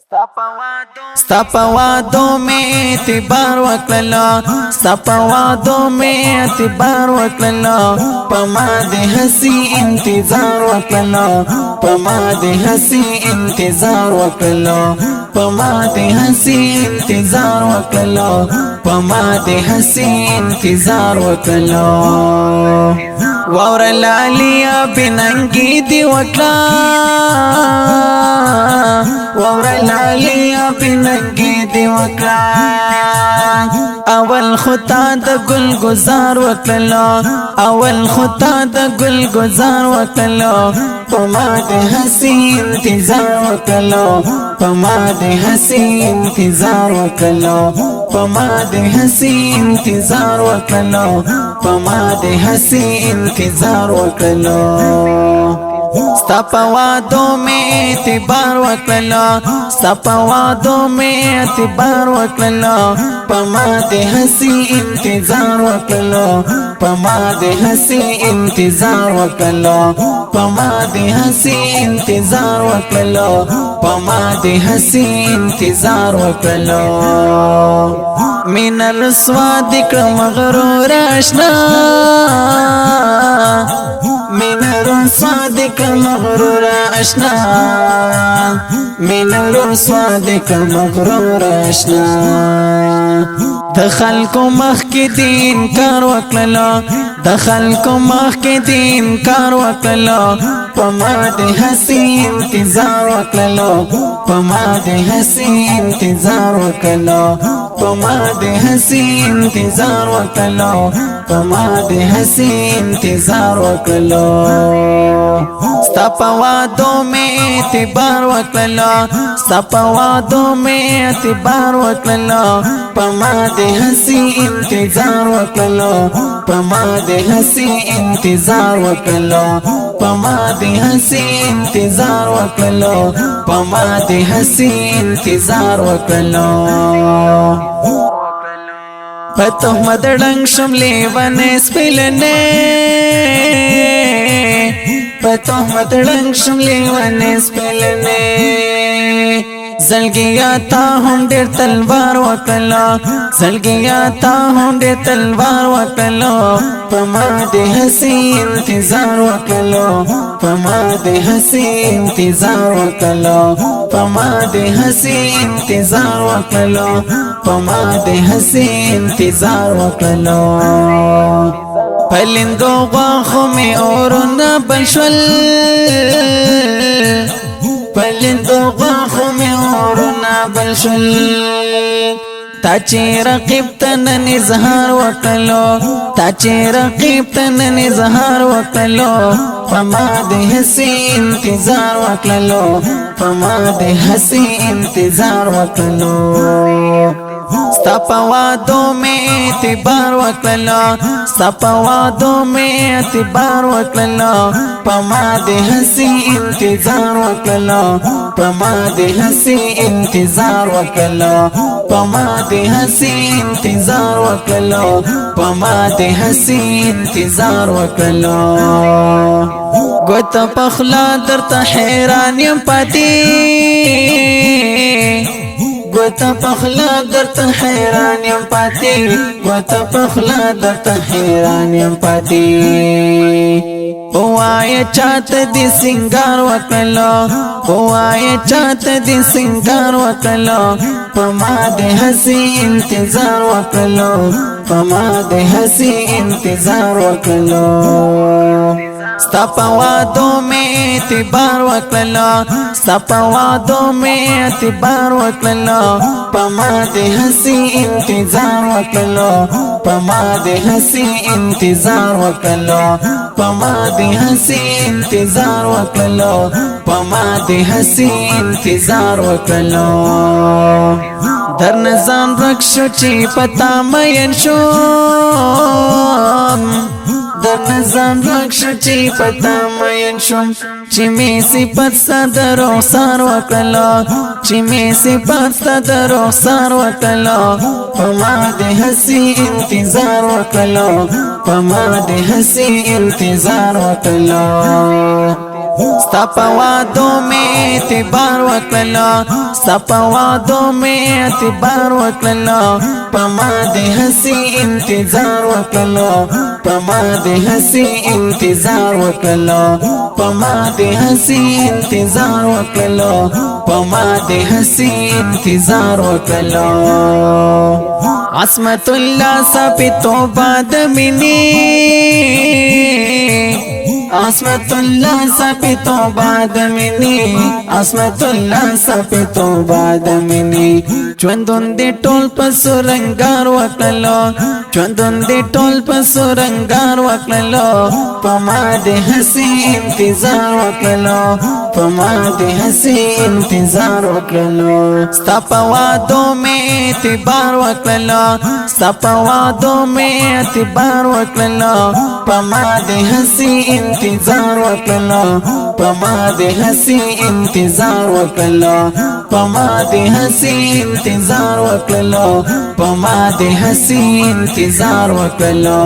ستا پا وعدو میں اعتبار وکللا ستا پا وعدو میں اعتبار وکللا پا ما دے ہسی انتظار وکللا پا ما دے ہسی انتظار وکللا پا ما دے ہسی انتظار وکللا پا ما دے ہسی انتظار وکللا وور لالیا بننگی دی وکلا وور لالیا بننگی دی وکلا اول خطا د گل گزار وکلا اول خطا د گل گزار وکلا پما د ہسی انتظار وکلا پما د ہسی انتظار وکلا پما د ہسی انتظار وکلا پما د ہسی انتظار وکلا ستا پا وعدو میں اعتبار وکللا ستا پا وعدو میں اعتبار وکللا پما دے ہسی انتظار وکللا پما دے ہسی انتظار وکللا پما دے ہسی انتظار وکللا پما دے ہسی انتظار وکللا من رسوا دکر مغرور اشنا من رسوا دکر مغرور اشنا من رسوا دکر مغرور اشنا دخل کو مخ کی دین کار وکللا دخل کو مخ کی دین کار وکللا پما دے ہسی انتظار وکللا پما دے ہسی انتظار وکللا پما دے ہسی انتظار وکللا پما دے ہسی انتظار وکللا ستا پا وعدو میں اعتبار وکللا ستا پا وعدو میں اعتبار وکللا پما دے ہسی انتظار وکللا پما دے ہسی انتظار وکللا پما دے ہسی انتظار وکللا پما دے ہسی انتظار وکللا پتو مدڑنگ شملی ونیس پلنے پتو مدڑنگ شملی ونیس پلنے زلگیا تا ہم دیر تلوار وکلا زلگیا تا ہم دیر تلوار وکلا پما دے ہسی انتظار وکلا پما دے ہسی انتظار وکلا پما دے ہسی انتظار وکلا پما دے ہسی انتظار وکلا پلندو غاخو میں اورنا بشول پلندو غاخو میں اورنا بشول تاچی رقیب تنن اظہار وکلو تاچی رقیب تنن اظہار وکلو پما دے ہسی انتظار وکلو پما دے ہسی انتظار وکلو ستا پا وعدو میں اعتبار وکللا ستا پا وعدو میں اعتبار وکللا پما دے ہسی انتظار وکللا پما دے ہسی انتظار وکللا پما دے ہسی انتظار وکللا پما دے ہسی انتظار وکللا گوتا پخلا در تا حیران یم پاتی گوتا پخلا در تا حیران یم پاتی گوتا پخلا در تا حیران یم پاتی آیا چاہت دی سنگار وکلو آیا چاہت دی سنگار وکلو پما دے ہسی انتظار وکلو پما دے ہسی انتظار وکلو ستا پا وعدو میں اعتبار وکللا ستا پا وعدو میں اعتبار وکللا پما دے ہسی انتظار وکللا پما دے ہسی انتظار وکللا پما دے ہسی انتظار وکللا پما دے ہسی انتظار وکللا در نظام رکشو چی پتا مین شو در نظام رکشو چی پتا مین شم چی می صفت صدر رخسار وکلا چی می صفت صدر رخسار وکلا پما دے ہسی انتظار وکلا پما دے ہسی انتظار وکلا ستا په وعدو مې اعتبار وکړلو ستا په وعدو مې اعتبار وکړلو په ما دې هسې انتظار وکړلو په ما دې هسې انتظار وکړلو په ما دې هسې انتظار وکړلو په ما دې هسې انتظار وکړلو عصمت الله سپی توبه د مینې عصمت الله سپی توبه د مینې عصمت الله سپی توبه د مینې ژوندون دې ټول په سرنګار وکړلو ژوندون دې ټول په سرنګار وکړلو په ما دې هسې انتظار وکړلو په ما دې هسې انتظار وکړلو ستا په وعدو مې اعتبار وکړلو ستا په وعدو مې اعتبار وکړلو په ما دې هسې انتظار وکړلو په ما دې هسې انتظار وکړلو په ما دې هسې انتظار وکړلو په ما دې هسې انتظار وکړلو